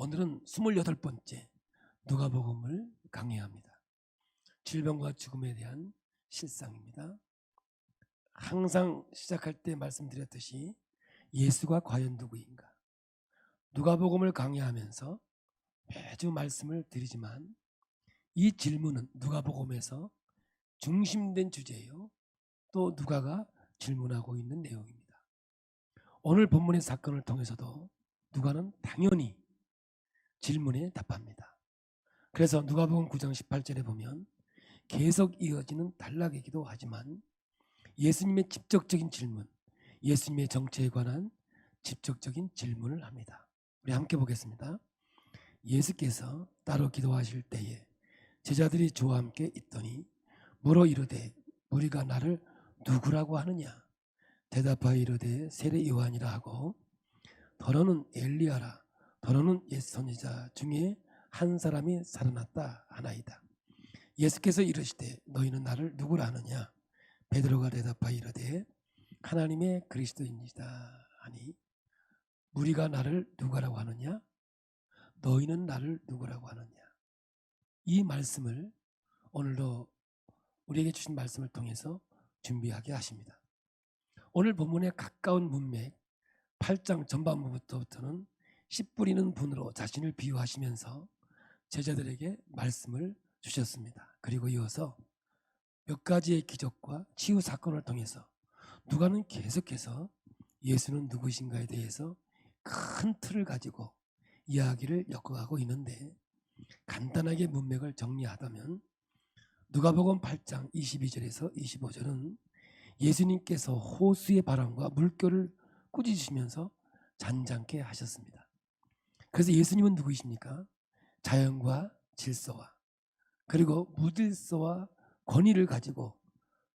오늘은 28번째 누가복음을 강의합니다. 질병과 죽음에 대한 실상입니다. 항상 시작할 때 말씀드렸듯이 예수가 과연 누구인가? 누가복음을 강의하면서 매주 말씀을 드리지만 이 질문은 누가복음에서 중심된 주제예요. 또 누가가 질문하고 있는 내용입니다. 오늘 본문의 사건을 통해서도 누가는 당연히 질문에 답합니다. 그래서 누가복음 9장 18절에 보면 계속 이어지는 단락이기도 하지만 예수님의 직접적인 질문, 예수님의 정체에 관한 직접적인 질문을 합니다. 우리 함께 보겠습니다. 예수께서 따로 기도하실 때에 제자들이 저와 함께 있더니 물어 이르되 우리가 나를 누구라고 하느냐? 대답하여 이르되 세례 요한이라 하고 더러는 엘리야라 더러는 옛 선지자 중에 한 사람이 살아났다 하나이다. 예수께서 이르시되 너희는 나를 누구라 하느냐? 베드로가 대답하여 이르되 하나님의 그리스도입니다 하니 우리가 나를 누구라고 하느냐? 너희는 나를 누구라고 하느냐? 이 말씀을 오늘도 우리에게 주신 말씀을 통해서 준비하게 하십니다. 오늘 본문의 가까운 문맥 8장 전반부부터는 씨 뿌리는 분으로 자신을 비유하시면서 제자들에게 말씀을 주셨습니다. 그리고 이어서 몇 가지의 기적과 치유 사건을 통해서 누가는 계속해서 예수는 누구신가에 대해서 큰 틀을 가지고 이야기를 엮어가고 있는데 간단하게 문맥을 정리하자면 누가복음 8장 22절에서 25절은 예수님께서 호수의 바람과 물결을 꾸짖으시면서 잔잔케 하셨습니다. 그래서 예수님은 누구이십니까? 자연과 질서와 그리고 무질서와 권위를 가지고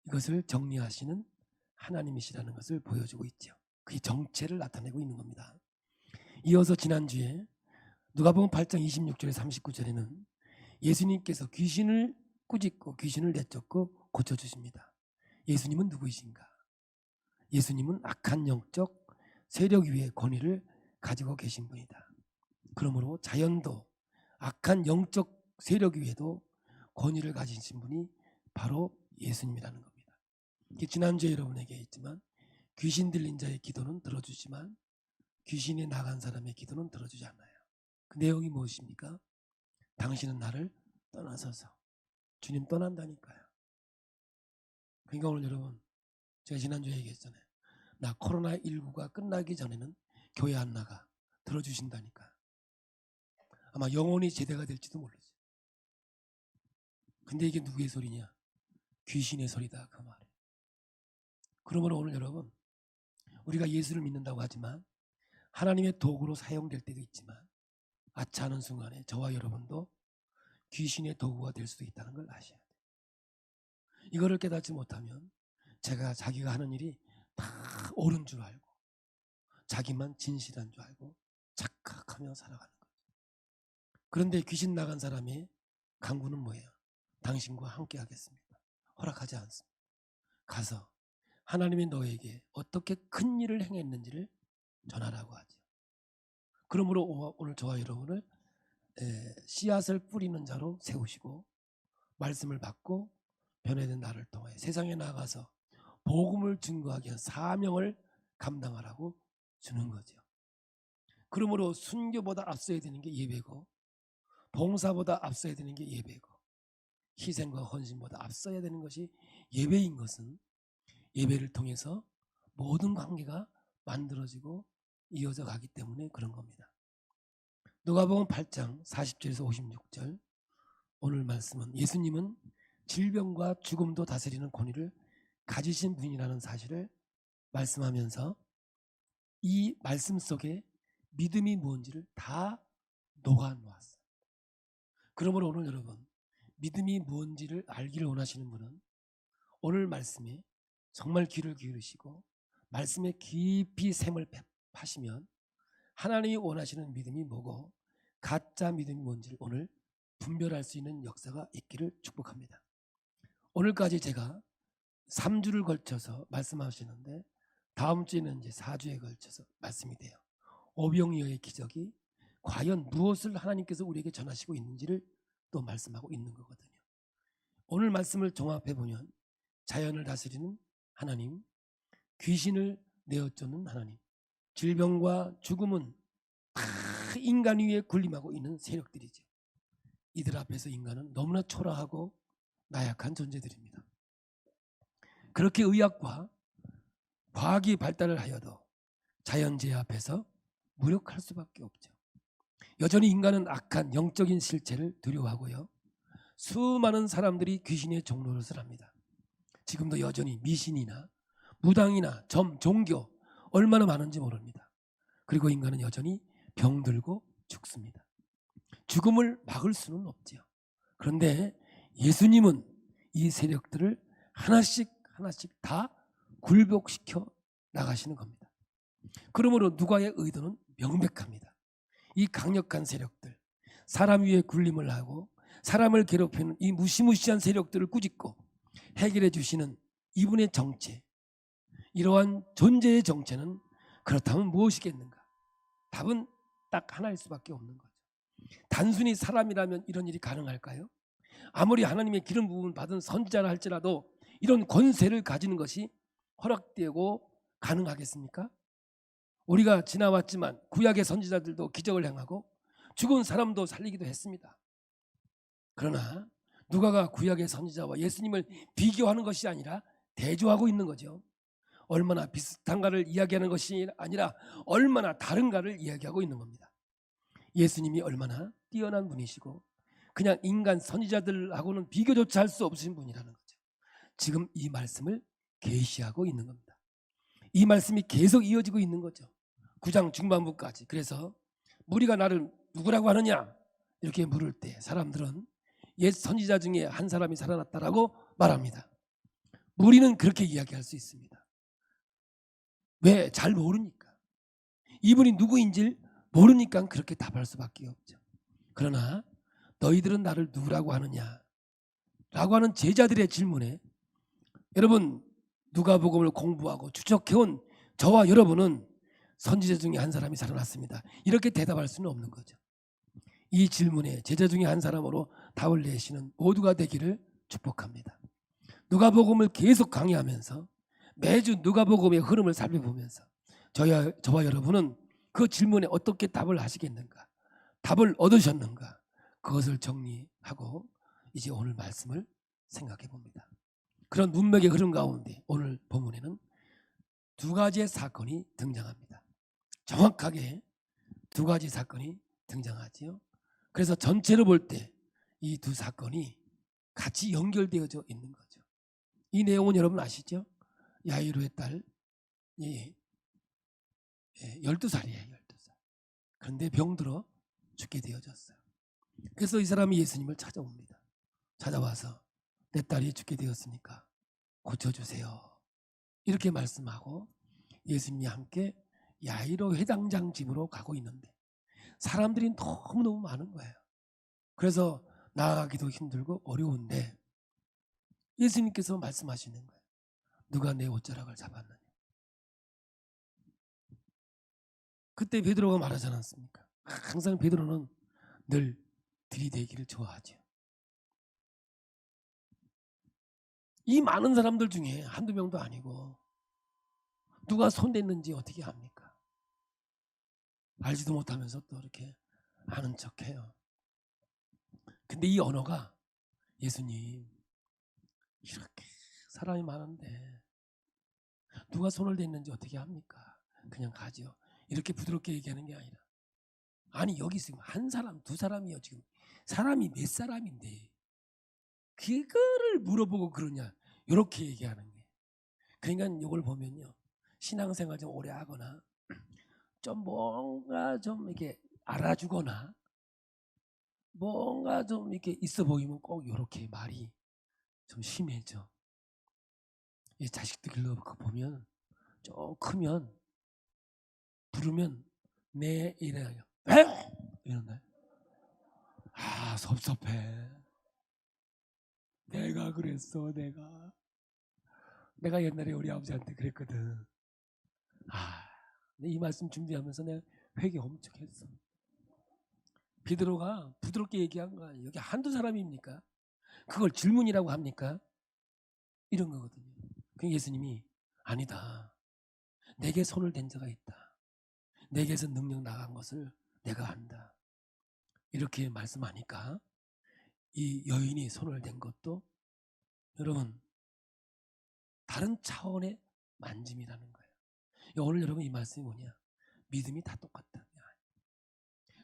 이것을 정리하시는 하나님이시라는 것을 보여주고 있죠. 그의 정체를 나타내고 있는 겁니다. 이어서 지난주에 누가복음 8장 26절에 39절에는 예수님께서 귀신을 꾸짖고 귀신을 내쫓고 고쳐주십니다. 예수님은 누구이신가? 예수님은 악한 영적 세력 위에 권위를 가지고 계신 분이다. 그러므로 자연도 악한 영적 세력 위에도 권위를 가지신 분이 바로 예수님이라는 겁니다. 지난주에 여러분에게 했지만 귀신 들린 자의 기도는 들어주지만 귀신이 나간 사람의 기도는 들어주지 않아요. 그 내용이 무엇입니까? 당신은 나를 떠나서서 주님 떠난다니까요. 그러니까 오늘 여러분 제가 지난주에 얘기했잖아요. 나 코로나19가 끝나기 전에는 교회 안 나가 들어주신다니까. 아마 영혼이 제대가 될지도 모르지. 근데 이게 누구의 소리냐? 귀신의 소리다 그 말이에요. 그러므로 오늘 여러분 우리가 예수를 믿는다고 하지만 하나님의 도구로 사용될 때도 있지만 아차하는 순간에 저와 여러분도 귀신의 도구가 될 수도 있다는 걸 아셔야 돼요. 이거를 깨닫지 못하면 자기가 하는 일이 다 옳은 줄 알고 자기만 진실한 줄 알고 착각하며 살아가는 거죠. 그런데 귀신 나간 사람의 강구는 뭐예요? 당신과 함께 하겠습니다. 허락하지 않습니다. 가서 하나님이 너에게 어떻게 큰 일을 행했는지를 전하라고 하죠. 그러므로 오늘 저와 여러분을 씨앗을 뿌리는 자로 세우시고 말씀을 받고 변화된 나를 통해 세상에 나가서 복음을 증거하기 위한 사명을 감당하라고 주는 거죠. 그러므로 순교보다 앞서야 되는 게 예배고 봉사보다 앞서야 되는 게 예배고 희생과 헌신보다 앞서야 되는 것이 예배인 것은 예배를 통해서 모든 관계가 만들어지고 이어져 가기 때문에 그런 겁니다. 누가복음 8장 40절에서 56절 오늘 말씀은 예수님은 질병과 죽음도 다스리는 권위를 가지신 분이라는 사실을 말씀하면서 이 말씀 속에 믿음이 뭔지를 다 녹아놓았어요. 그러므로 오늘 여러분 믿음이 뭔지를 알기를 원하시는 분은 오늘 말씀에 정말 귀를 기울이시고 말씀에 깊이 샘을 파시면 하나님이 원하시는 믿음이 뭐고 가짜 믿음이 뭔지를 오늘 분별할 수 있는 역사가 있기를 축복합니다. 오늘까지 제가 3주를 걸쳐서 말씀하시는데 다음 주에는 이제 4주에 걸쳐서 말씀이 돼요. 오병이어의 기적이 과연 무엇을 하나님께서 우리에게 전하시고 있는지를 또 말씀하고 있는 거거든요. 오늘 말씀을 종합해 보면 자연을 다스리는 하나님, 귀신을 내어쫓는 하나님, 질병과 죽음은 다 인간 위에 군림하고 있는 세력들이죠. 이들 앞에서 인간은 너무나 초라하고 나약한 존재들입니다. 그렇게 의학과 과학이 발달을 하여도 자연재해 앞에서 무력할 수밖에 없죠. 여전히 인간은 악한 영적인 실체를 두려워하고요. 수많은 사람들이 귀신의 종노릇을 합니다. 지금도 여전히 미신이나 무당이나 종교 얼마나 많은지 모릅니다. 그리고 인간은 여전히 병들고 죽습니다. 죽음을 막을 수는 없지요. 그런데 예수님은 이 세력들을 하나씩 다 굴복시켜 나가시는 겁니다. 그러므로 누가의 의도는 명백합니다. 이 강력한 세력들, 사람 위에 군림을 하고 사람을 괴롭히는 이 무시무시한 세력들을 꾸짖고 해결해 주시는 이분의 정체, 이러한 존재의 정체는 그렇다면 무엇이겠는가? 답은 딱 하나일 수밖에 없는 거죠. 단순히 사람이라면 이런 일이 가능할까요? 아무리 하나님의 기름 부음 받은 선지자라 할지라도 이런 권세를 가지는 것이 허락되고 가능하겠습니까? 우리가 지나왔지만 구약의 선지자들도 기적을 행하고 죽은 사람도 살리기도 했습니다. 그러나 누가가 구약의 선지자와 예수님을 비교하는 것이 아니라 대조하고 있는 거죠. 얼마나 비슷한가를 이야기하는 것이 아니라 얼마나 다른가를 이야기하고 있는 겁니다. 예수님이 얼마나 뛰어난 분이시고 그냥 인간 선지자들하고는 비교조차 할 수 없으신 분이라는 거죠. 지금 이 말씀을 계시하고 있는 겁니다. 이 말씀이 계속 이어지고 있는 거죠. 9장 중반부까지. 그래서 무리가 나를 누구라고 하느냐 이렇게 물을 때 사람들은 옛 선지자 중에 한 사람이 살아났다라고 말합니다. 무리는 그렇게 이야기할 수 있습니다. 왜? 잘 모르니까. 이분이 누구인지 모르니까 그렇게 답할 수밖에 없죠. 그러나 너희들은 나를 누구라고 하느냐 라고 하는 제자들의 질문에 여러분 누가복음을 공부하고 추적해온 저와 여러분은 선지자 중에 한 사람이 살아났습니다. 이렇게 대답할 수는 없는 거죠. 이 질문에 제자 중에 한 사람으로 답을 내시는 모두가 되기를 축복합니다. 누가복음을 계속 강의하면서 매주 누가복음의 흐름을 살펴보면서 저와 여러분은 그 질문에 어떻게 답을 하시겠는가, 답을 얻으셨는가, 그것을 정리하고 이제 오늘 말씀을 생각해 봅니다. 그런 문맥의 흐름 가운데 오늘 본문에는 두 가지의 사건이 등장합니다. 정확하게 두 가지 사건이 등장하지요. 그래서 전체로 볼 때 이 두 사건이 같이 연결되어져 있는 거죠. 이 내용은 여러분 아시죠? 야이로의 딸 12살이에요. 12살. 그런데 병들어 죽게 되어졌어요. 그래서 이 사람이 예수님을 찾아옵니다. 찾아와서 내 딸이 죽게 되었으니까 고쳐주세요. 이렇게 말씀하고 예수님이 함께 야이로 회당장 집으로 가고 있는데 사람들이 너무너무 많은 거예요. 그래서 나아가기도 힘들고 어려운데 예수님께서 말씀하시는 거예요. 누가 내 옷자락을 잡았느냐. 그때 베드로가 말하지 않았습니까? 항상 베드로는 늘 들이대기를 좋아하죠. 이 많은 사람들 중에 한두 명도 아니고 누가 손댔는지 어떻게 합니까? 알지도 못하면서 또 이렇게 아는 척해요. 근데 이 언어가 예수님 이렇게 사람이 많은데 누가 손을 댔는지 어떻게 합니까? 그냥 가죠. 이렇게 부드럽게 얘기하는 게 아니라 아니 여기 지금 한 사람 두 사람이요. 지금 사람이 몇 사람인데 그거를 물어보고 그러냐 이렇게 얘기하는 게. 그러니까 이걸 보면요. 신앙생활 좀 오래 하거나 좀 뭔가 좀 이렇게 알아주거나 뭔가 좀 이렇게 있어 보이면 꼭 이렇게 말이 좀 심해져. 이 자식들 길러놓고 보면 좀 크면 부르면 내 이래요. 이런다. 아 섭섭해. 내가 그랬어. 내가 옛날에 우리 아버지한테 그랬거든. 아, 이 말씀 준비하면서 내가 회개 엄청 했어. 베드로가 부드럽게 얘기한 거예요. 여기 한두 사람입니까? 그걸 질문이라고 합니까? 이런 거거든요. 그 예수님이 아니다. 내게 손을 댄 자가 있다. 내게서 능력 나간 것을 내가 안다. 이렇게 말씀하니까 이 여인이 손을 댄 것도 여러분 다른 차원의 만짐이라는 거예요. 오늘 여러분 이 말씀이 뭐냐? 믿음이 다 똑같다.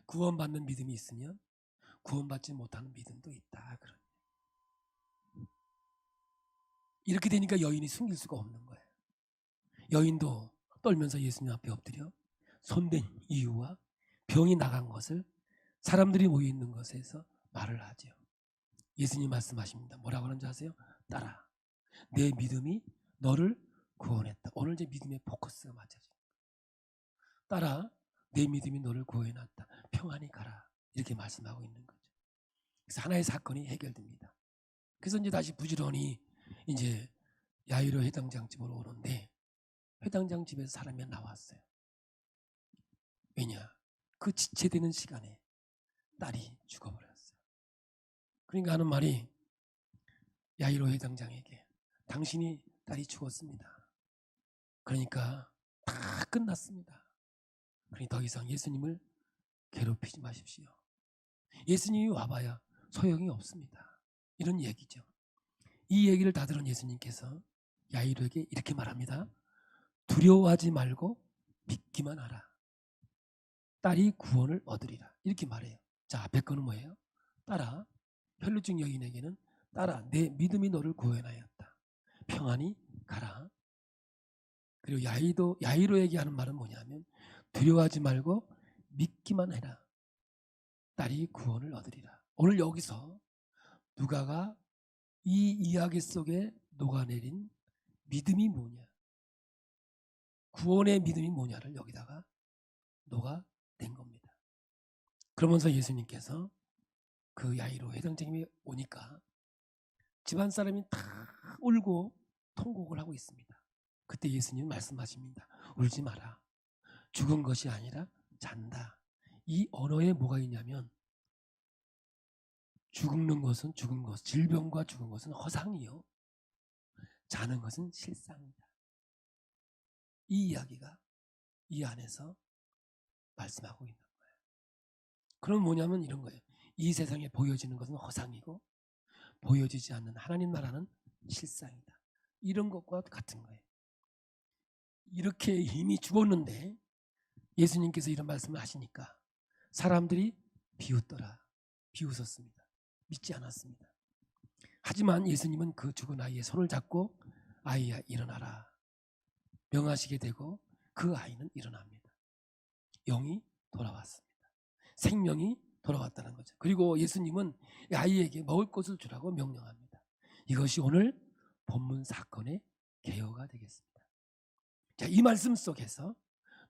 구원받는 믿음이 있으면 구원받지 못하는 믿음도 있다. 그런. 이렇게 되니까 여인이 숨길 수가 없는 거예요. 여인도 떨면서 예수님 앞에 엎드려 손댄 이유와 병이 나간 것을 사람들이 모여 있는 것에서 말을 하죠. 예수님 말씀하십니다. 뭐라고 하는지 아세요? 딸아, 내 믿음이 너를 구원했다. 오늘 제 믿음의 포커스가 맞춰져. 딸아, 내 믿음이 너를 구원해놨다. 평안히 가라. 이렇게 말씀하고 있는 거죠. 그래서 하나의 사건이 해결됩니다. 그래서 이제 다시 부지런히 이제 야이로 회당장 집으로 오는데 회당장 집에서 사람이 나왔어요. 왜냐? 그 지체되는 시간에 딸이 죽어버렸어요. 그러니까 하는 말이 야이로 회당장에게 당신이 딸이 죽었습니다. 그러니까 다 끝났습니다. 그러니 더 이상 예수님을 괴롭히지 마십시오. 예수님이 와봐야 소용이 없습니다. 이런 얘기죠. 이 얘기를 다 들은 예수님께서 야이로에게 이렇게 말합니다. 두려워하지 말고 믿기만 하라. 딸이 구원을 얻으리라. 이렇게 말해요. 자, 앞에 거는 뭐예요? 딸아, 혈루증 여인에게는 딸아, 내 믿음이 너를 구원하였다. 평안히 가라. 그리고 야이로에게 하는 말은 뭐냐면 두려워하지 말고 믿기만 해라. 딸이 구원을 얻으리라. 오늘 여기서 누가가 이 이야기 속에 녹아내린 믿음이 뭐냐, 구원의 믿음이 뭐냐를 여기다가 녹아낸 겁니다. 그러면서 예수님께서 그 야이로 회당장님이 오니까 집안 사람이 다 울고 통곡을 하고 있습니다. 그때 예수님은 말씀하십니다. 울지 마라. 죽은 것이 아니라 잔다. 이 언어에 뭐가 있냐면 죽는 것은 죽은 것, 질병과 죽은 것은 허상이요, 자는 것은 실상이다. 이 이야기가 이 안에서 말씀하고 있는 거예요. 그럼 뭐냐면 이런 거예요. 이 세상에 보여지는 것은 허상이고 보여지지 않는 하나님 나라는 실상이다. 이런 것과 같은 거예요. 이렇게 이미 죽었는데 예수님께서 이런 말씀을 하시니까 사람들이 비웃더라. 비웃었습니다. 믿지 않았습니다. 하지만 예수님은 그 죽은 아이의 손을 잡고 아이야 일어나라 명하시게 되고 그 아이는 일어납니다. 영이 돌아왔습니다. 생명이 돌아왔다는 거죠. 그리고 예수님은 아이에게 먹을 것을 주라고 명령합니다. 이것이 오늘 본문 사건의 개요가 되겠습니다. 자, 이 말씀 속에서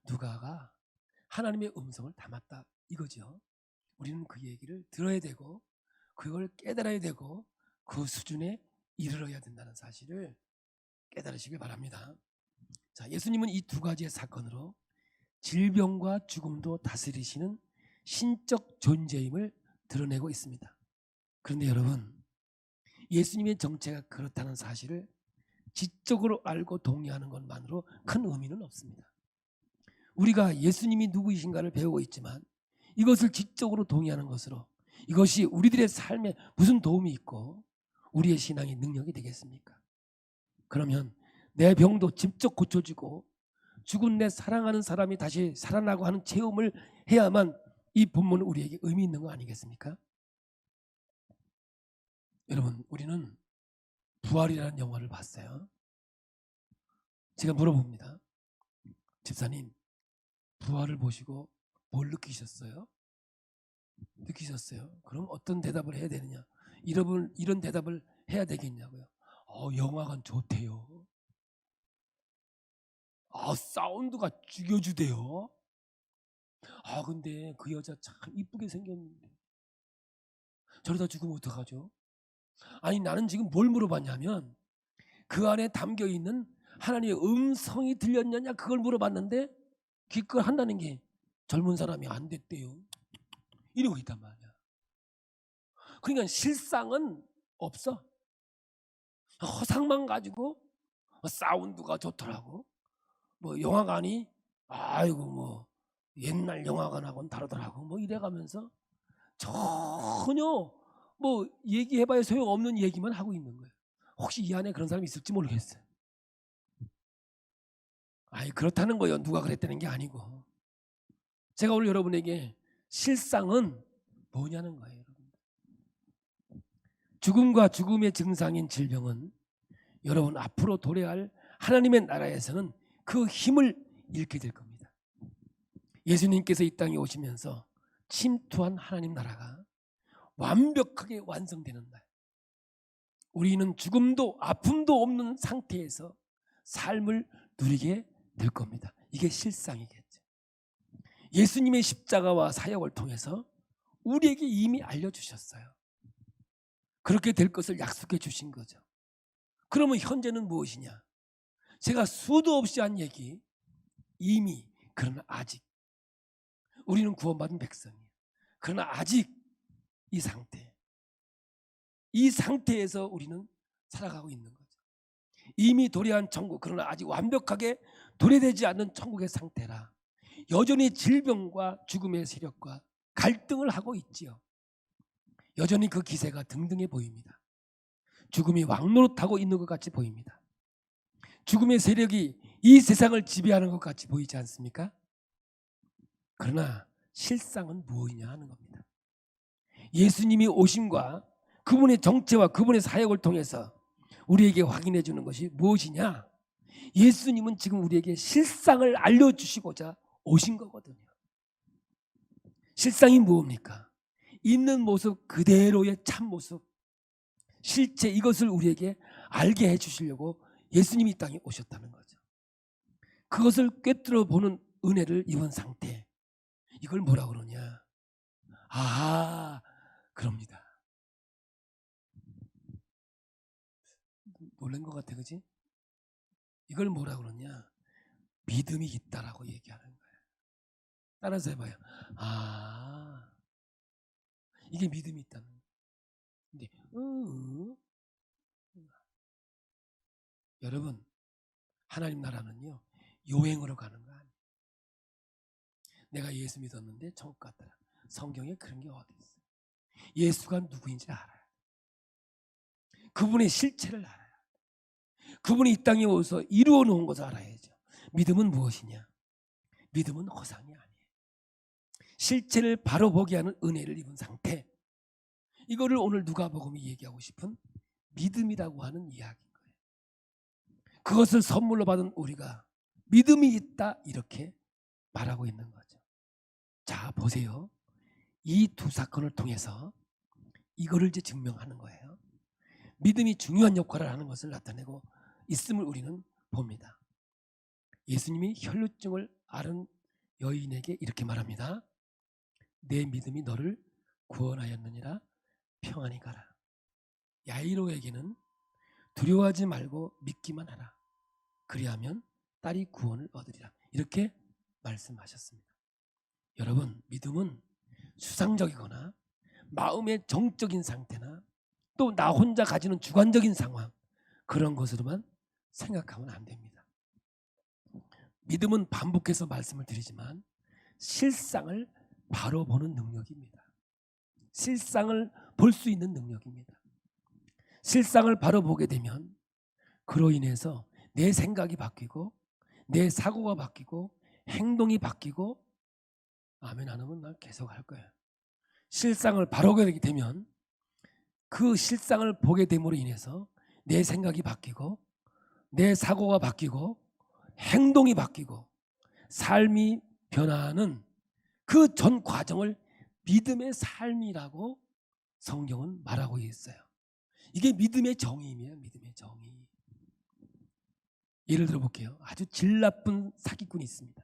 누가가 하나님의 음성을 담았다 이거죠. 우리는 그 얘기를 들어야 되고 그걸 깨달아야 되고 그 수준에 이르러야 된다는 사실을 깨달으시길 바랍니다. 자, 예수님은 이 두 가지의 사건으로 질병과 죽음도 다스리시는 신적 존재임을 드러내고 있습니다. 그런데 여러분, 예수님의 정체가 그렇다는 사실을 지적으로 알고 동의하는 것만으로 큰 의미는 없습니다. 우리가 예수님이 누구이신가를 배우고 있지만 이것을 지적으로 동의하는 것으로 이것이 우리들의 삶에 무슨 도움이 있고 우리의 신앙의 능력이 되겠습니까? 그러면 내 병도 직접 고쳐지고 죽은 내 사랑하는 사람이 다시 살아나고 하는 체험을 해야만 이 본문은 우리에게 의미 있는 거 아니겠습니까? 여러분, 우리는 부활이라는 영화를 봤어요. 제가 물어봅니다. 집사님, 부활을 보시고 뭘 느끼셨어요? 느끼셨어요? 그럼 어떤 대답을 해야 되느냐? 이런 대답을 해야 되겠냐고요. 영화관 좋대요. 사운드가 죽여주대요. 근데 그 여자 참 이쁘게 생겼는데 저러다 죽으면 어떡하죠? 아니, 나는 지금 뭘 물어봤냐면 그 안에 담겨있는 하나님의 음성이 들렸느냐 그걸 물어봤는데 기껏 한다는 게 젊은 사람이 안 됐대요. 이러고 있단 말이야. 그러니까 실상은 없어. 허상만 가지고 사운드가 좋더라고. 뭐 영화관이 아이고 뭐 옛날 영화관하고는 다르더라고. 뭐 이래가면서 전혀 뭐 얘기해봐야 소용없는 얘기만 하고 있는 거예요. 혹시 이 안에 그런 사람이 있을지 모르겠어요. 아이 그렇다는 거예요. 누가 그랬다는 게 아니고. 제가 오늘 여러분에게 실상은 뭐냐는 거예요. 여러분. 죽음과 죽음의 증상인 질병은 여러분 앞으로 도래할 하나님의 나라에서는 그 힘을 잃게 될 겁니다. 예수님께서 이 땅에 오시면서 침투한 하나님 나라가 완벽하게 완성되는 날, 우리는 죽음도 아픔도 없는 상태에서 삶을 누리게 될 겁니다. 이게 실상이겠죠. 예수님의 십자가와 사역을 통해서 우리에게 이미 알려주셨어요. 그렇게 될 것을 약속해 주신 거죠. 그러면 현재는 무엇이냐? 제가 수도 없이 한 얘기, 이미, 그러나 아직. 우리는 구원받은 백성이에요. 그러나 아직 이 상태에서 우리는 살아가고 있는 거죠. 이미 도래한 천국, 그러나 아직 완벽하게 도래되지 않는 천국의 상태라 여전히 질병과 죽음의 세력과 갈등을 하고 있지요. 여전히 그 기세가 등등해 보입니다. 죽음이 왕노릇하고 있는 것 같이 보입니다. 죽음의 세력이 이 세상을 지배하는 것 같이 보이지 않습니까? 그러나 실상은 무엇이냐 하는 겁니다. 예수님이 오심과 그분의 정체와 그분의 사역을 통해서 우리에게 확인해 주는 것이 무엇이냐? 예수님은 지금 우리에게 실상을 알려주시고자 오신 거거든요. 실상이 무엇입니까? 있는 모습 그대로의 참모습, 실제 이것을 우리에게 알게 해주시려고 예수님이 이 땅에 오셨다는 거죠. 그것을 꿰뚫어 보는 은혜를 입은 상태, 이걸 뭐라 그러냐? 그럽니다. 놀란 것 같아, 그지? 이걸 뭐라 그러냐? 믿음이 있다라고 얘기하는 거예요. 따라서 해봐요. 이게 믿음이 있다는 거예요. 근데 여러분, 하나님 나라는요 여행으로 가는 거 아니에요. 내가 예수 믿었는데 천국 갔더라. 성경에 그런 게 어디 있어요? 예수가 누구인지 알아요. 그분의 실체를 알아요. 그분이 이 땅에 오셔서 이루어 놓은 것을 알아야죠. 믿음은 무엇이냐? 믿음은 허상이 아니에요. 실체를 바로 보게 하는 은혜를 입은 상태, 이거를 오늘 누가복음이 얘기하고 싶은 믿음이라고 하는 이야기인 거예요. 그것을 선물로 받은 우리가 믿음이 있다 이렇게 말하고 있는 거죠. 자 보세요. 이 두 사건을 통해서 이거를 이제 증명하는 거예요. 믿음이 중요한 역할을 하는 것을 나타내고 있음을 우리는 봅니다. 예수님이 혈루증을 앓은 여인에게 이렇게 말합니다. 내 믿음이 너를 구원하였느니라, 평안히 가라. 야이로에게는 두려워하지 말고 믿기만 하라. 그리하면 딸이 구원을 얻으리라. 이렇게 말씀하셨습니다. 여러분, 믿음은 수상적이거나 마음의 정적인 상태나 또 나 혼자 가지는 주관적인 상황, 그런 것으로만 생각하면 안 됩니다. 믿음은 반복해서 말씀을 드리지만 실상을 바로 보는 능력입니다. 실상을 볼 수 있는 능력입니다. 실상을 바로 보게 되면 그로 인해서 내 생각이 바뀌고 내 사고가 바뀌고 행동이 바뀌고, 아멘 안 하면 나 계속 할 거예요. 실상을 바로 보게 되면 그 실상을 보게 됨으로 인해서 내 생각이 바뀌고 내 사고가 바뀌고 행동이 바뀌고 삶이 변화하는 그 전 과정을 믿음의 삶이라고 성경은 말하고 있어요. 이게 믿음의 정의입니다. 믿음의 정의. 예를 들어 볼게요. 아주 질 나쁜 사기꾼이 있습니다.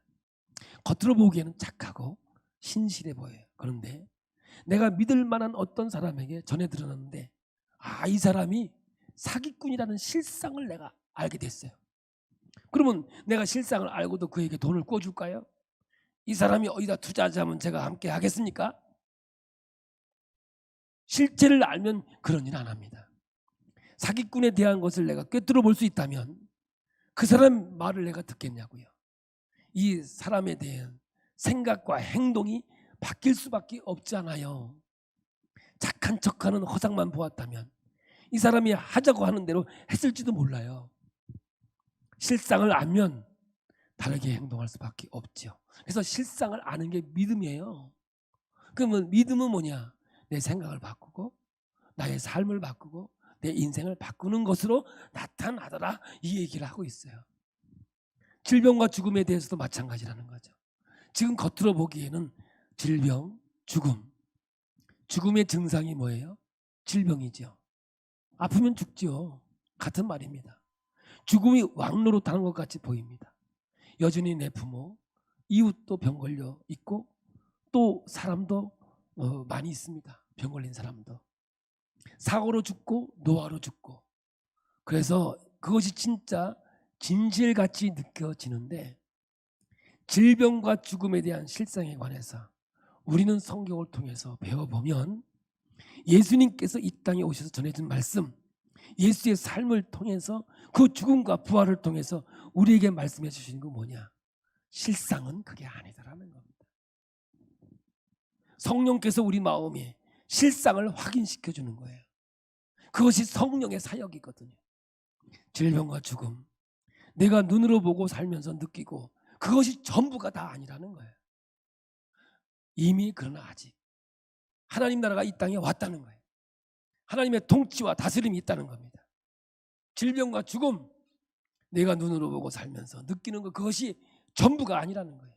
겉으로 보기에는 착하고 신실해 보여요. 그런데 내가 믿을 만한 어떤 사람에게 전해 들었는데 이 사람이 사기꾼이라는 실상을 내가 알게 됐어요. 그러면 내가 실상을 알고도 그에게 돈을 꿔줄까요? 이 사람이 어디다 투자하자면 제가 함께 하겠습니까? 실체를 알면 그런 일 안 합니다. 사기꾼에 대한 것을 내가 꿰뚫어 볼 수 있다면 그 사람 말을 내가 듣겠냐고요. 이 사람에 대한 생각과 행동이 바뀔 수밖에 없잖아요. 착한 척하는 허상만 보았다면 이 사람이 하자고 하는 대로 했을지도 몰라요. 실상을 알면 다르게 행동할 수밖에 없죠. 그래서 실상을 아는 게 믿음이에요. 그러면 믿음은 뭐냐? 내 생각을 바꾸고 나의 삶을 바꾸고 내 인생을 바꾸는 것으로 나타나더라, 이 얘기를 하고 있어요. 질병과 죽음에 대해서도 마찬가지라는 거죠. 지금 겉으로 보기에는 질병, 죽음의 증상이 뭐예요? 질병이죠. 아프면 죽죠. 같은 말입니다. 죽음이 왕노릇하는 것 같이 보입니다. 여전히 내 부모, 이웃도 병 걸려 있고 또 사람도 많이 있습니다. 병 걸린 사람도. 사고로 죽고 노화로 죽고. 그래서 그것이 진짜 진실같이 느껴지는데, 질병과 죽음에 대한 실상에 관해서 우리는 성경을 통해서 배워보면 예수님께서 이 땅에 오셔서 전해준 말씀, 예수의 삶을 통해서 그 죽음과 부활을 통해서 우리에게 말씀해 주시는 건 뭐냐? 실상은 그게 아니다라는 겁니다. 성령께서 우리 마음에 실상을 확인시켜 주는 거예요. 그것이 성령의 사역이거든요. 질병과 죽음, 내가 눈으로 보고 살면서 느끼고 그것이 전부가 다 아니라는 거예요. 이미 그러나 아직 하나님 나라가 이 땅에 왔다는 거예요. 하나님의 통치와 다스림이 있다는 겁니다. 질병과 죽음, 내가 눈으로 보고 살면서 느끼는 것, 그것이 전부가 아니라는 거예요.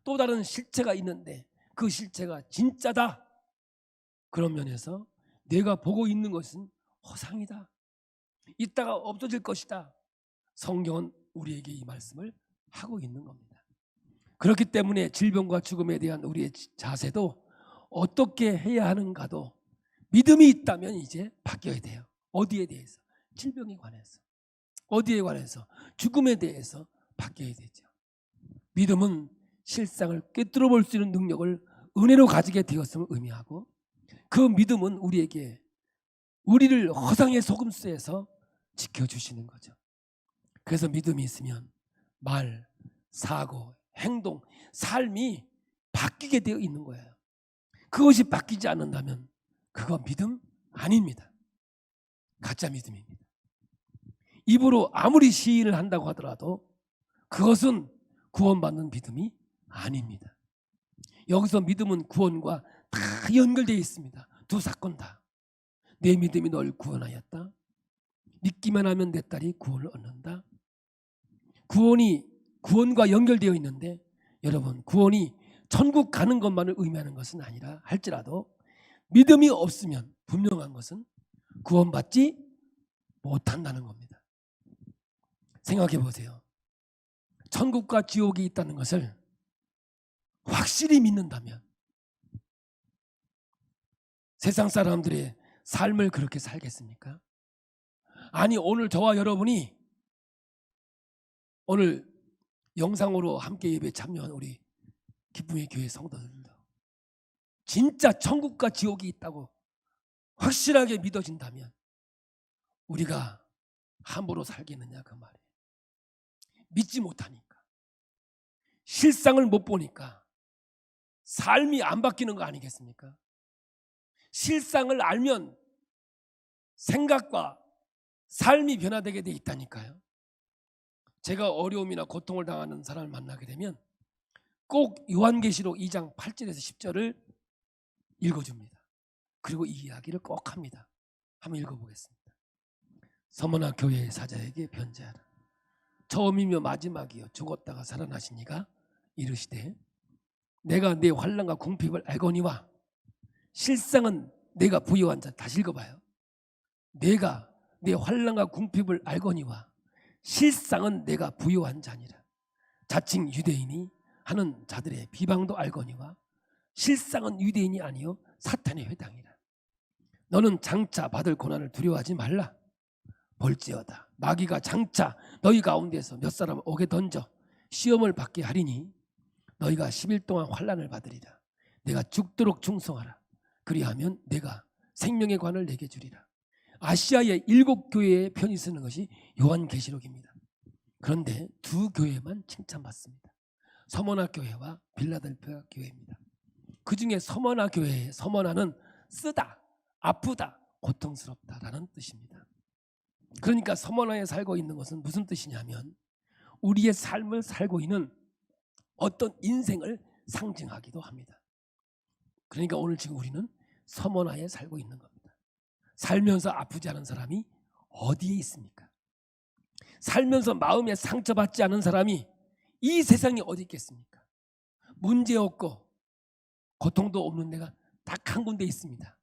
또 다른 실체가 있는데 그 실체가 진짜다. 그런 면에서 내가 보고 있는 것은 허상이다, 이따가 없어질 것이다. 성경은 우리에게 이 말씀을 하고 있는 겁니다. 그렇기 때문에 질병과 죽음에 대한 우리의 자세도 어떻게 해야 하는가도 믿음이 있다면 이제 바뀌어야 돼요. 어디에 대해서? 질병에 관해서. 어디에 관해서? 죽음에 대해서 바뀌어야 되죠. 믿음은 실상을 꿰뚫어 볼 수 있는 능력을 은혜로 가지게 되었음을 의미하고, 그 믿음은 우리를 허상의 속임수에서 지켜주시는 거죠. 그래서 믿음이 있으면 말, 사고, 행동, 삶이 바뀌게 되어 있는 거예요. 그것이 바뀌지 않는다면 그건 믿음 아닙니다. 가짜 믿음입니다. 입으로 아무리 시인을 한다고 하더라도 그것은 구원받는 믿음이 아닙니다. 여기서 믿음은 구원과 다 연결되어 있습니다. 두 사건 다. 내 믿음이 널 구원하였다. 믿기만 하면 내 딸이 구원을 얻는다. 구원과 연결되어 있는데, 여러분, 구원이 천국 가는 것만을 의미하는 것은 아니라 할지라도 믿음이 없으면 분명한 것은 구원받지 못한다는 겁니다. 생각해 보세요. 천국과 지옥이 있다는 것을 확실히 믿는다면 세상 사람들의 삶을 그렇게 살겠습니까? 아니, 오늘 저와 여러분이 오늘 영상으로 함께 예배에 참여한 우리 기쁨의 교회 성도들도 진짜 천국과 지옥이 있다고 확실하게 믿어진다면 우리가 함부로 살겠느냐, 그 말이에요. 믿지 못하니까, 실상을 못 보니까 삶이 안 바뀌는 거 아니겠습니까? 실상을 알면 생각과 삶이 변화되게 돼 있다니까요. 제가 어려움이나 고통을 당하는 사람을 만나게 되면 꼭 요한계시록 2장 8절에서 10절을 읽어줍니다. 그리고 이 이야기를 꼭 합니다. 한번 읽어보겠습니다. 서머나 교회의 사자에게 편지하라. 처음이며 마지막이요 죽었다가 살아나신 이가 이르시되, 내가 내 환난과 궁핍을 알거니와 실상은 내가 부여한 자. 다시 읽어봐요. 내가 내 환난과 궁핍을 알거니와 실상은 내가 부여한 자니라. 자칭 유대인이 하는 자들의 비방도 알거니와 실상은 유대인이 아니요 사탄의 회당이라. 너는 장차 받을 고난을 두려워하지 말라. 볼지어다 마귀가 장차 너희 가운데서 몇 사람을 옥에 던져 시험을 받게 하리니 너희가 10일 동안 환난을 받으리라. 내가 죽도록 충성하라. 그리하면 내가 생명의 관을 내게 주리라. 아시아의 7교회에 편히 쓰는 것이 요한계시록입니다. 그런데 2교회만 칭찬받습니다. 서머나 교회와 빌라델피아 교회입니다. 그 중에 서머나 교회의 서머나는 쓰다, 아프다, 고통스럽다라는 뜻입니다. 그러니까 서머나에 살고 있는 것은 무슨 뜻이냐면 우리의 삶을 살고 있는 어떤 인생을 상징하기도 합니다. 그러니까 오늘 지금 우리는 서머나에 살고 있는 겁니다. 살면서 아프지 않은 사람이 어디에 있습니까? 살면서 마음에 상처받지 않은 사람이 이 세상에 어디 있겠습니까? 문제 없고 고통도 없는 데가 딱 한 군데 있습니다.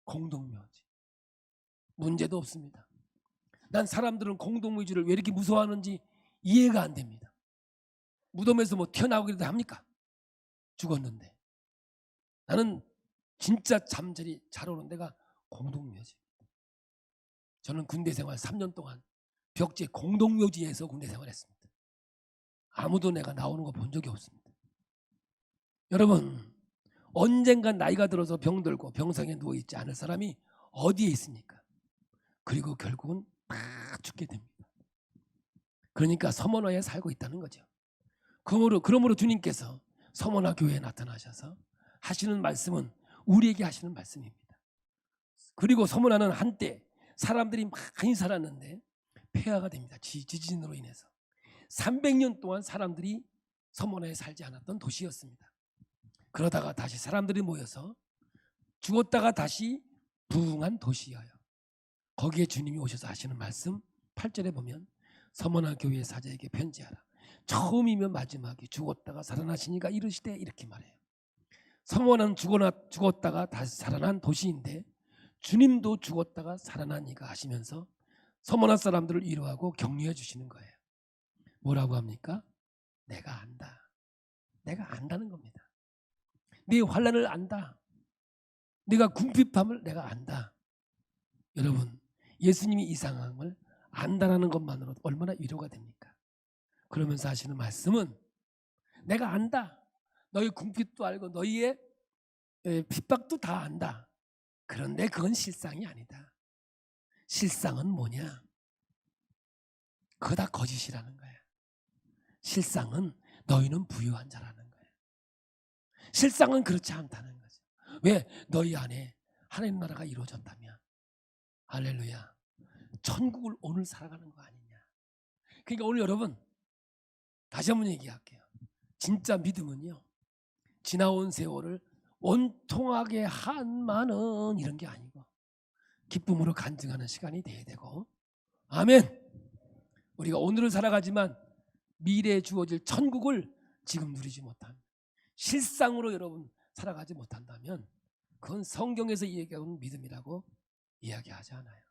공동묘지. 문제도 없습니다. 난 사람들은 공동묘지를 왜 이렇게 무서워하는지 이해가 안 됩니다. 무덤에서 뭐 튀어나오기라도 합니까? 죽었는데. 나는 진짜 잠자리 잘 오는 데가 공동묘지. 저는 군대 생활 3년 동안 벽지 공동묘지에서 군대 생활했습니다. 아무도 내가 나오는 거 본 적이 없습니다. 여러분, 언젠간 나이가 들어서 병들고 병상에 누워있지 않을 사람이 어디에 있습니까? 그리고 결국은 다 죽게 됩니다. 그러니까 서머나에 살고 있다는 거죠. 그러므로 주님께서 서머나 교회에 나타나셔서 하시는 말씀은 우리에게 하시는 말씀입니다. 그리고 서머나는 한때 사람들이 많이 살았는데 폐하가 됩니다. 지진으로 인해서 300년 동안 사람들이 서머나에 살지 않았던 도시였습니다. 그러다가 다시 사람들이 모여서 죽었다가 다시 부흥한 도시여요. 거기에 주님이 오셔서 하시는 말씀 8절에 보면 서머나 교회 사자에게 편지하라. 처음이면 마지막이 죽었다가 살아나시니가 이르시되 이렇게 말해요. 서머나는 죽었다가 다시 살아난 도시인데 주님도 죽었다가 살아난 이가 하시면서 서머나 사람들을 위로하고 격려해 주시는 거예요. 뭐라고 합니까? 내가 안다. 내가 안다는 겁니다. 네 환난을 안다. 네가 궁핍함을 내가 안다. 여러분, 예수님이 이 상황을 안다라는 것만으로도 얼마나 위로가 됩니까? 그러면서 하시는 말씀은 내가 안다. 너희 궁핍도 알고 너희의 핍박도 다 안다. 그런데 그건 실상이 아니다. 실상은 뭐냐? 그거 다 거짓이라는 거야. 실상은 너희는 부유한 자라는 거야. 실상은 그렇지 않다는 거죠. 왜? 너희 안에 하나님 나라가 이루어졌다면 할렐루야. 천국을 오늘 살아가는 거 아니냐. 그러니까 오늘 여러분 다시 한번 얘기할게요. 진짜 믿음은요. 지나온 세월을 원통하게 한만은 이런 게 아니고 기쁨으로 간증하는 시간이 돼야 되고 아멘. 우리가 오늘을 살아가지만 미래에 주어질 천국을 지금 누리지 못합니다. 실상으로 여러분 살아가지 못한다면 그건 성경에서 얘기하는 믿음이라고 이야기하지 않아요.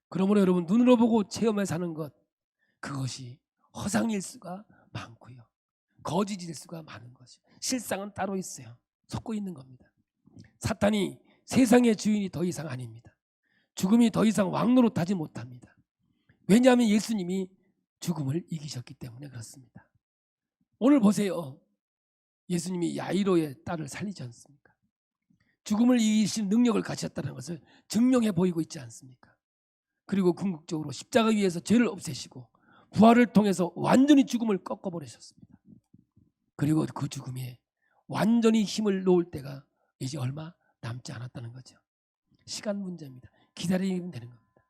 그러므로 여러분 눈으로 보고 체험해 사는 것 그것이 허상일 수가 많고요. 거짓일 수가 많은 것이죠. 실상은 따로 있어요. 속고 있는 겁니다. 사탄이 세상의 주인이 더 이상 아닙니다. 죽음이 더 이상 왕노릇하지 못합니다. 왜냐하면 예수님이 죽음을 이기셨기 때문에 그렇습니다. 오늘 보세요. 예수님이 야이로의 딸을 살리지 않습니까? 죽음을 이기신 능력을 가지셨다는 것을 증명해 보이고 있지 않습니까? 그리고 궁극적으로 십자가 위에서 죄를 없애시고 부활을 통해서 완전히 죽음을 꺾어버리셨습니다. 그리고 그 죽음에 완전히 힘을 놓을 때가 이제 얼마 남지 않았다는 거죠. 시간 문제입니다. 기다리면 되는 겁니다.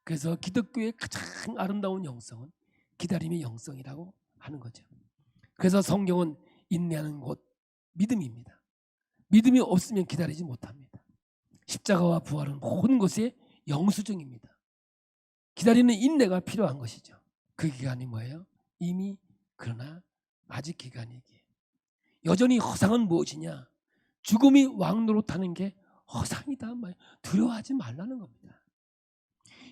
그래서 기독교의 가장 아름다운 영성은 기다림의 영성이라고 하는 거죠. 그래서 성경은 인내하는 곳 믿음입니다. 믿음이 없으면 기다리지 못합니다. 십자가와 부활은 모든 것의 영수증입니다. 기다리는 인내가 필요한 것이죠. 그 기간이 뭐예요? 이미 그러나 아직 기간이기에 여전히 허상은 무엇이냐? 죽음이 왕노릇하는 게 허상이다. 두려워하지 말라는 겁니다.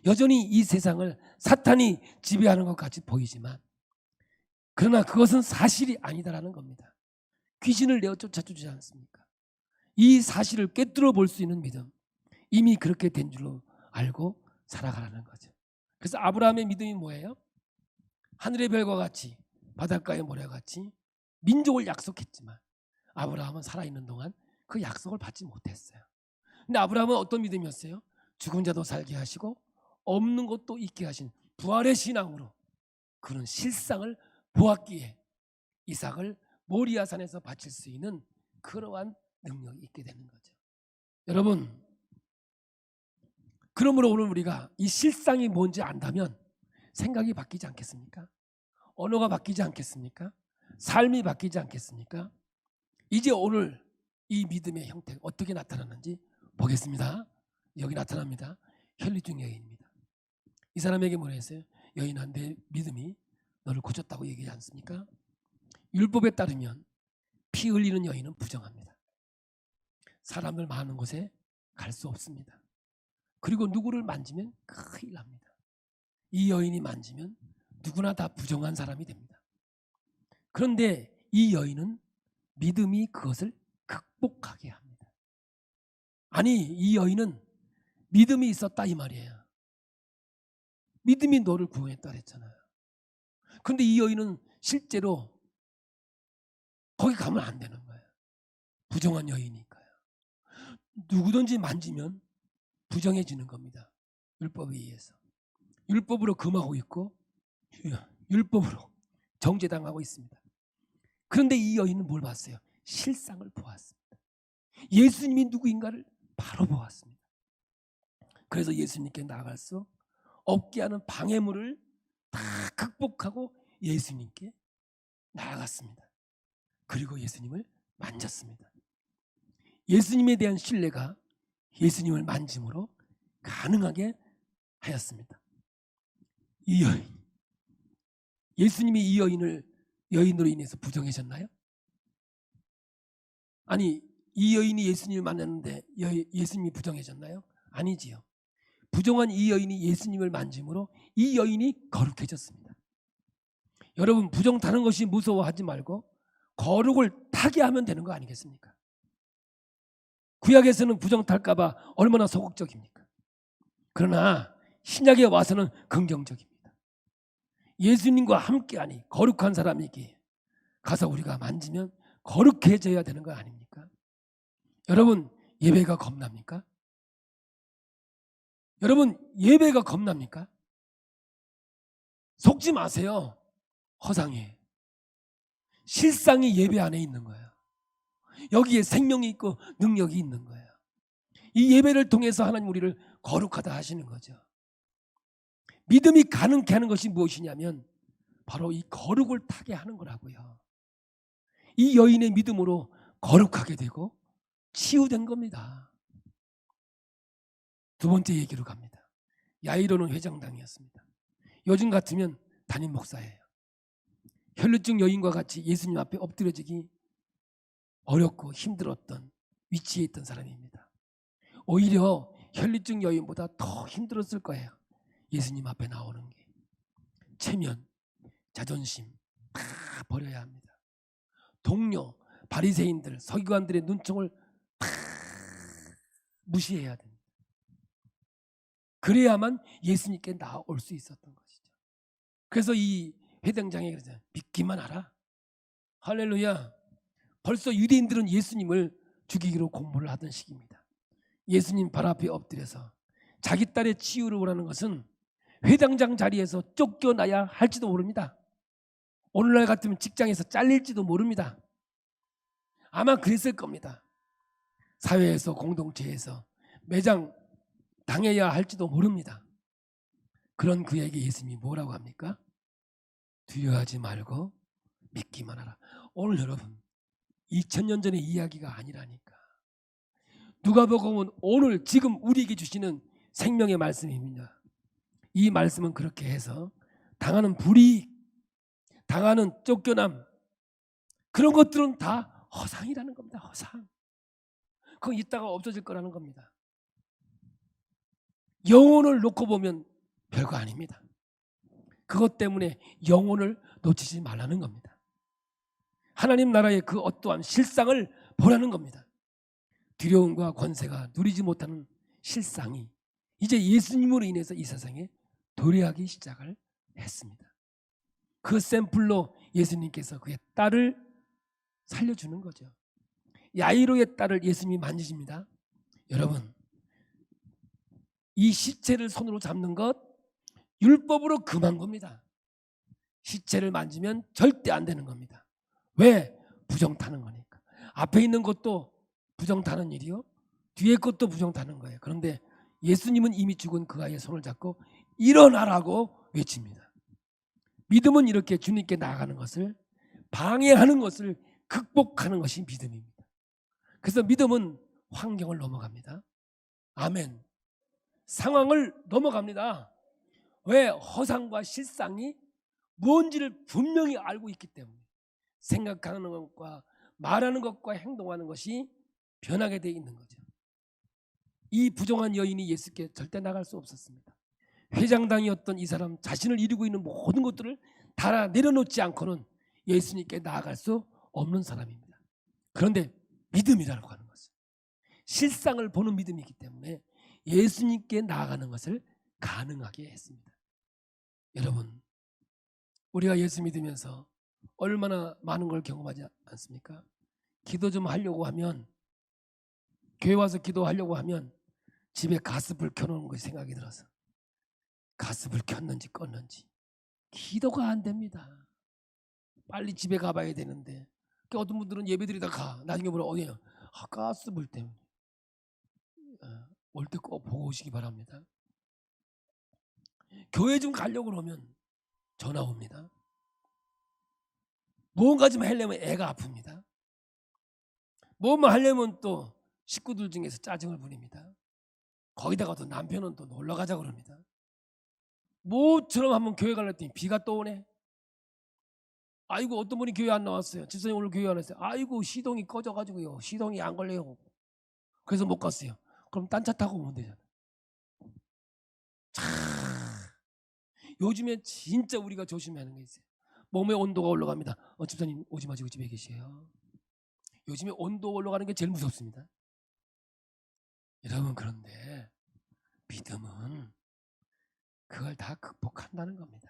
여전히 이 세상을 사탄이 지배하는 것 같이 보이지만 그러나 그것은 사실이 아니다라는 겁니다. 귀신을 내어 쫓아주지 않습니까? 이 사실을 꿰뚫어 볼 수 있는 믿음 이미 그렇게 된 줄로 알고 살아가라는 거죠. 그래서 아브라함의 믿음이 뭐예요? 하늘의 별과 같이 바닷가의 모래와 같이 민족을 약속했지만 아브라함은 살아있는 동안 그 약속을 받지 못했어요. 근데 아브라함은 어떤 믿음이었어요? 죽은 자도 살게 하시고 없는 것도 있게 하신 부활의 신앙으로 그런 실상을 보았기에 이삭을 모리아산에서 바칠 수 있는 그러한 능력이 있게 되는 거죠. 여러분, 그러므로 오늘 우리가 이 실상이 뭔지 안다면 생각이 바뀌지 않겠습니까? 언어가 바뀌지 않겠습니까? 삶이 바뀌지 않겠습니까? 이제 오늘 이 믿음의 형태가 어떻게 나타나는지 보겠습니다. 여기 나타납니다. 혈류증 여인입니다. 이 사람에게 뭐라 했어요? 여인아, 내 믿음이 너를 고쳤다고 얘기하지 않습니까? 율법에 따르면 피 흘리는 여인은 부정합니다. 사람들 많은 곳에 갈 수 없습니다. 그리고 누구를 만지면 큰일 납니다. 이 여인이 만지면 누구나 다 부정한 사람이 됩니다. 그런데 이 여인은 믿음이 그것을 극복하게 합니다. 아니, 이 여인은 믿음이 있었다 이 말이에요. 믿음이 너를 구원했다 그랬잖아요. 그런데 이 여인은 실제로 거기 가면 안 되는 거예요. 부정한 여인이니까요. 누구든지 만지면 부정해지는 겁니다. 율법에 의해서. 율법으로 금하고 있고 율법으로 정죄당하고 있습니다. 그런데 이 여인은 뭘 봤어요? 실상을 보았습니다. 예수님이 누구인가를 바로 보았습니다. 그래서 예수님께 나아갈 수 없게 하는 방해물을 다 극복하고 예수님께 나아갔습니다. 그리고 예수님을 만졌습니다. 예수님에 대한 신뢰가 예수님을 만짐으로 가능하게 하였습니다. 이 여인, 예수님이 이 여인으로 인해서 부정해졌나요? 아니, 이 여인이 예수님을 만났는데 예수님이 부정해졌나요? 아니지요. 부정한 이 여인이 예수님을 만짐으로 이 여인이 거룩해졌습니다. 여러분, 부정 타는 것이 무서워하지 말고 거룩을 타게 하면 되는 거 아니겠습니까? 구약에서는 부정 탈까 봐 얼마나 소극적입니까? 그러나 신약에 와서는 긍정적입니다. 예수님과 함께하니 거룩한 사람에게 가서 우리가 만지면 거룩해져야 되는 거 아닙니까? 여러분, 예배가 겁납니까? 여러분, 예배가 겁납니까? 속지 마세요. 허상이에요. 실상이 예배 안에 있는 거예요. 여기에 생명이 있고 능력이 있는 거예요. 이 예배를 통해서 하나님 우리를 거룩하다 하시는 거죠. 믿음이 가능케 하는 것이 무엇이냐면 바로 이 거룩을 타게 하는 거라고요. 이 여인의 믿음으로 거룩하게 되고 치유된 겁니다. 두 번째 얘기로 갑니다. 야이로는 회장당이었습니다. 요즘 같으면 담임 목사예요. 혈루증 여인과 같이 예수님 앞에 엎드려지기 어렵고 힘들었던 위치에 있던 사람입니다. 오히려 혈루증 여인보다 더 힘들었을 거예요. 예수님 앞에 나오는 게. 체면, 자존심 다 버려야 합니다. 동료, 바리새인들, 서기관들의 눈총을 다 무시해야 됩니다. 그래야만 예수님께 나올 수 있었던 것이죠. 그래서 이 회당장에 그러잖아요. 믿기만 하라. 할렐루야. 벌써 유대인들은 예수님을 죽이기로 공모를 하던 시기입니다. 예수님 발 앞에 엎드려서 자기 딸의 치유를 원하는 것은 회당장 자리에서 쫓겨나야 할지도 모릅니다. 오늘날 같으면 직장에서 잘릴지도 모릅니다. 아마 그랬을 겁니다. 사회에서, 공동체에서 매장 당해야 할지도 모릅니다. 그런 그에게 예수님이 뭐라고 합니까? 두려워하지 말고 믿기만 하라. 오늘 여러분 2000년 전의 이야기가 아니라니까. 누가복음은 오늘 지금 우리에게 주시는 생명의 말씀입니다. 이 말씀은 그렇게 해서 당하는 불이익, 당하는 쫓겨남, 그런 것들은 다 허상이라는 겁니다. 허상. 그건 이따가 없어질 거라는 겁니다. 영혼을 놓고 보면 별거 아닙니다. 그것 때문에 영혼을 놓치지 말라는 겁니다. 하나님 나라의 그 어떠한 실상을 보라는 겁니다. 두려움과 권세가 누리지 못하는 실상이 이제 예수님으로 인해서 이 세상에 도래하기 시작을 했습니다. 그 샘플로 예수님께서 그의 딸을 살려주는 거죠. 야이로의 딸을 예수님이 만지십니다. 여러분, 이 시체를 손으로 잡는 것 율법으로 금한 겁니다. 시체를 만지면 절대 안 되는 겁니다. 왜? 부정타는 거니까. 앞에 있는 것도 부정타는 일이요, 뒤에 것도 부정타는 거예요. 그런데 예수님은 이미 죽은 그 아이의 손을 잡고 일어나라고 외칩니다. 믿음은 이렇게 주님께 나아가는 것을 방해하는 것을 극복하는 것이 믿음입니다. 그래서 믿음은 환경을 넘어갑니다. 아멘. 상황을 넘어갑니다. 왜? 허상과 실상이 뭔지를 분명히 알고 있기 때문에 생각하는 것과 말하는 것과 행동하는 것이 변하게 되어 있는 거죠. 이 부정한 여인이 예수께 절대 나갈 수 없었습니다. 회장당이었던 이 사람 자신을 이루고 있는 모든 것들을 다 내려놓지 않고는 예수님께 나아갈 수 없는 사람입니다. 그런데 믿음이라고 하는 것은 실상을 보는 믿음이기 때문에 예수님께 나아가는 것을 가능하게 했습니다. 여러분, 우리가 예수 믿으면서 얼마나 많은 걸 경험하지 않습니까? 기도 좀 하려고 하면, 교회 와서 기도하려고 하면 집에 가스불 켜놓은 것이 생각이 들어서 가스불 켰는지 껐는지 기도가 안 됩니다. 빨리 집에 가봐야 되는데, 어떤 분들은 예배드리다 가, 나중에 보면 어디야? 가스불 때문에. 올 때 꼭 보고 오시기 바랍니다. 교회 좀 가려고 그러면 전화 옵니다. 뭔가 좀 하려면 애가 아픕니다. 뭐만 하려면 또 식구들 중에서 짜증을 부립니다. 거기다가 또 남편은 또 놀러 가자 그럽니다. 모처럼 한번 교회 가려 했더니 비가 또 오네. 아이고, 어떤 분이 교회 안 나왔어요. 집사님 오늘 교회 안 왔어요. 아이고, 시동이 꺼져가지고요, 시동이 안 걸려요. 그래서 못 갔어요. 그럼 딴 차 타고 오면 되잖아요. 참, 요즘에 진짜 우리가 조심해야 하는 게 있어요. 몸의 온도가 올라갑니다. 집사님 오지 마시고 집에 계세요. 요즘에 온도 올라가는 게 제일 무섭습니다. 여러분, 그런데 믿음은 그걸 다 극복한다는 겁니다.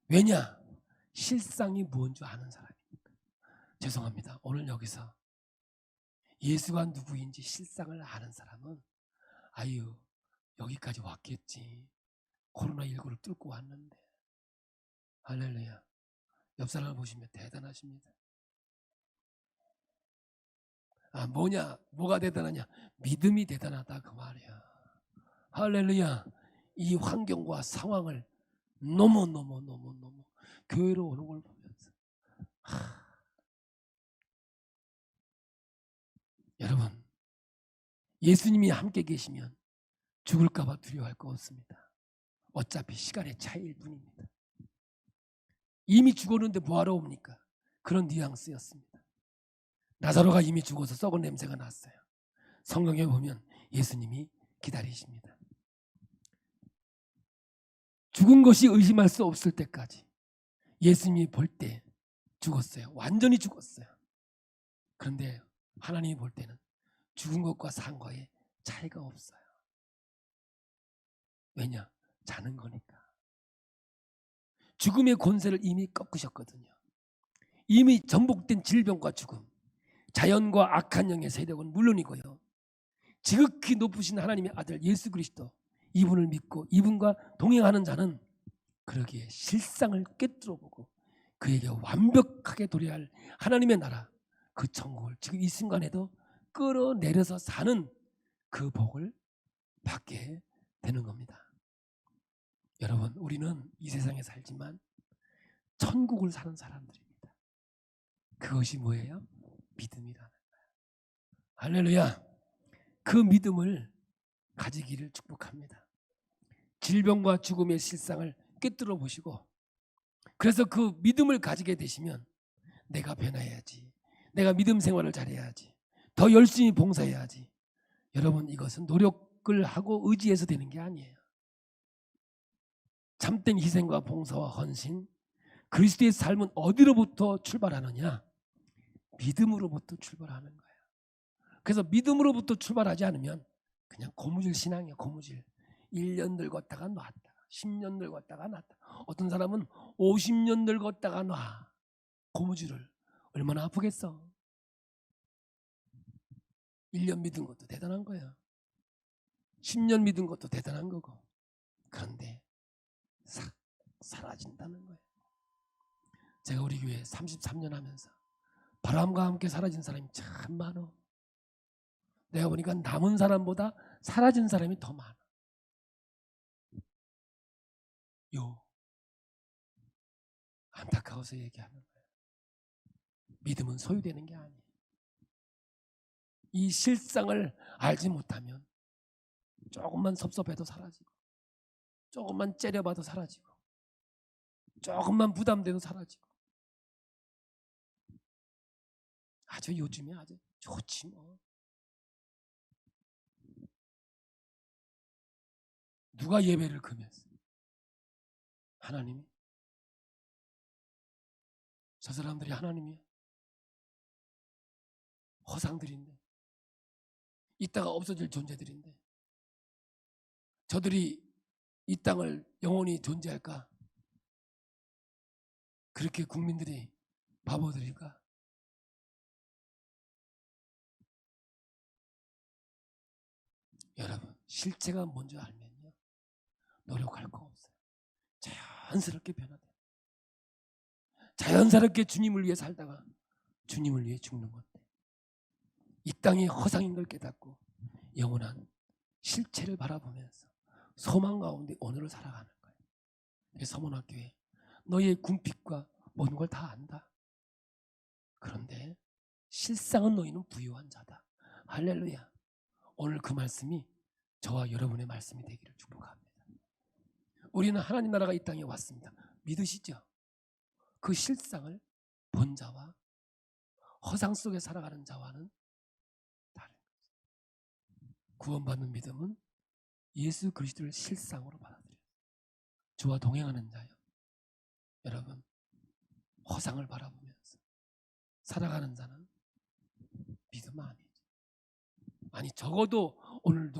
왜냐? 실상이 뭔 줄 아는 사람이니까. 죄송합니다. 오늘 여기서 예수가 누구인지 실상을 아는 사람은 아유, 여기까지 왔겠지. 코로나19를 뚫고 왔는데. 할렐루야. 옆 사람을 보시면 대단하십니다. 뭐가 대단하냐? 믿음이 대단하다, 그 말이야. 할렐루야. 이 환경과 상황을 너무 교회로 오는 걸 보면서 여러분, 예수님이 함께 계시면 죽을까 봐 두려워할 거 없습니다. 어차피 시간의 차이일 뿐입니다. 이미 죽었는데 뭐하러 옵니까? 그런 뉘앙스였습니다. 나사로가 이미 죽어서 썩은 냄새가 났어요. 성경에 보면 예수님이 기다리십니다. 죽은 것이 의심할 수 없을 때까지 예수님이 볼 때 죽었어요. 완전히 죽었어요. 그런데 하나님이 볼 때는 죽은 것과 산 거에 차이가 없어요. 왜냐? 자는 거니까. 죽음의 권세를 이미 꺾으셨거든요. 이미 전복된 질병과 죽음, 자연과 악한 영의 세력은 물론이고요, 지극히 높으신 하나님의 아들 예수 그리스도, 이분을 믿고 이분과 동행하는 자는 그러기에 실상을 꿰뚫어보고 그에게 완벽하게 도래야 할 하나님의 나라, 그 천국을 지금 이 순간에도 끌어내려서 사는 그 복을 받게 되는 겁니다. 여러분, 우리는 이 세상에 살지만 천국을 사는 사람들입니다. 그것이 뭐예요? 믿음이라는 거예요. 할렐루야. 그 믿음을 가지기를 축복합니다. 질병과 죽음의 실상을 꿰뚫어 보시고, 그래서 그 믿음을 가지게 되시면 내가 변해야지, 내가 믿음 생활을 잘해야지, 더 열심히 봉사해야지. 여러분, 이것은 노력을 하고 의지해서 되는 게 아니에요. 참된 희생과 봉사와 헌신, 그리스도의 삶은 어디로부터 출발하느냐? 믿음으로부터 출발하는 거예요. 그래서 믿음으로부터 출발하지 않으면 그냥 고무줄 신앙이에요. 고무줄. 1년 늙었다가 놨다, 10년 늙었다가 놨다. 어떤 사람은 50년 늙었다가 놔. 고무줄을. 얼마나 아프겠어. 1년 믿은 것도 대단한 거야. 10년 믿은 것도 대단한 거고. 그런데 사라진다는 거예요. 제가 우리 교회 33년 하면서 바람과 함께 사라진 사람이 참 많아. 내가 보니까 남은 사람보다 사라진 사람이 더 많아. 안타까워서 얘기하는 거예요. 믿음은 소유되는 게 아니에요. 이 실상을 알지 못하면 조금만 섭섭해도 사라지고, 조금만 째려봐도 사라지고, 조금만 부담돼도 사라지고. 아주 요즘에 아주 좋지 뭐. 누가 예배를 금했어? 하나님이. 저 사람들이 하나님이야. 허상들인데, 이따가 없어질 존재들인데, 저들이 이 땅을 영원히 존재할까? 그렇게 국민들이 바보들일까? 여러분, 실체가 뭔지 알면요, 노력할 거 없어요. 자연스럽게 변화돼요. 자연스럽게 주님을 위해 살다가 주님을 위해 죽는 건데, 이 땅이 허상인 걸 깨닫고 영원한 실체를 바라보면서 소망 가운데 오늘을 살아가는 거예요. 서문학교에 너희의 궁핍과 모든 걸 다 안다. 그런데 실상은 너희는 부유한 자다. 할렐루야. 오늘 그 말씀이 저와 여러분의 말씀이 되기를 축복합니다. 우리는 하나님 나라가 이 땅에 왔습니다. 믿으시죠? 그 실상을 본 자와 허상 속에 살아가는 자와는 다른 거죠. 구원받는 믿음은 예수 그리스도를 실상으로 받아들여요. 주와 동행하는 자요. 여러분, 허상을 바라보면서 살아가는 자는 믿음 아니죠. 아니, 적어도 오늘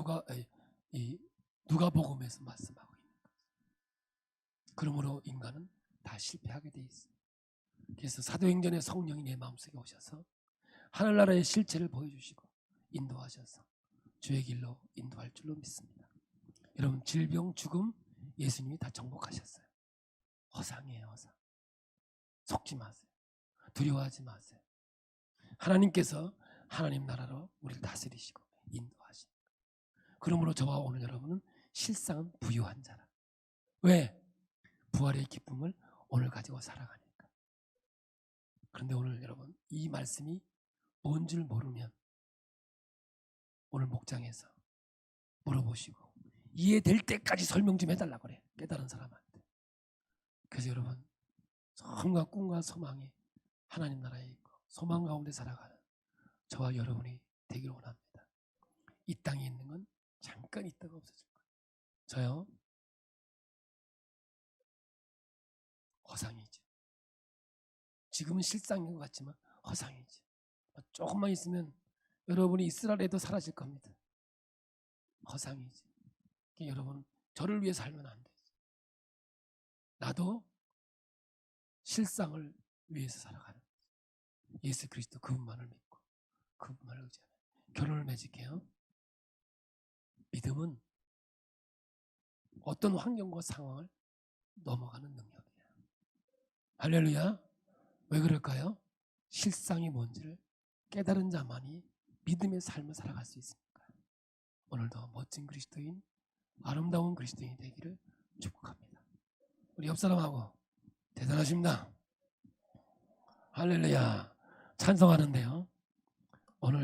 누가복음에서 말씀하고 있는 거죠. 그러므로 인간은 다 실패하게 돼 있어요. 그래서 사도행전의 성령이 내 마음속에 오셔서 하늘나라의 실체를 보여주시고 인도하셔서 주의 길로 인도할 줄로 믿습니다. 여러분, 질병, 죽음 예수님이 다 정복하셨어요. 허상이에요, 허상. 속지 마세요. 두려워하지 마세요. 하나님께서 하나님 나라로 우리를 다스리시고 인도하십니다. 그러므로 저와 오늘 여러분은 실상은 부유한 자라. 왜? 부활의 기쁨을 오늘 가지고 살아가니까. 그런데 오늘 여러분, 이 말씀이 뭔 줄 모르면 오늘 목장에서 물어보시고 이해될 때까지 설명 좀 해달라고 그래. 깨달은 사람한테. 그래서 여러분, 삶과 꿈과 소망이 하나님 나라에 있고 소망 가운데 살아가는 저와 여러분이 되기를 원합니다. 이 땅에 있는 건 잠깐 있다가 없어질 거예요. 저요, 허상이죠. 지금은 실상인 것 같지만 허상이죠. 조금만 있으면 여러분이 이스라엘에도 사라질 겁니다. 허상이지. 여러분, 저를 위해 살면 안 되지. 나도 실상을 위해서 살아가는 거지. 예수 그리스도 그분만을 믿고 그분만을 의지하는 결혼을 맺을게요. 믿음은 어떤 환경과 상황을 넘어가는 능력이에요. 할렐루야. 왜 그럴까요? 실상이 뭔지를 깨달은 자만이 믿음의 삶을 살아갈 수 있으니까. 오늘도 멋진 그리스도인, 아름다운 그리스도인이 되기를 축복합니다. 우리 옆 사람하고 대단하십니다. 할렐루야. 찬송하는데요,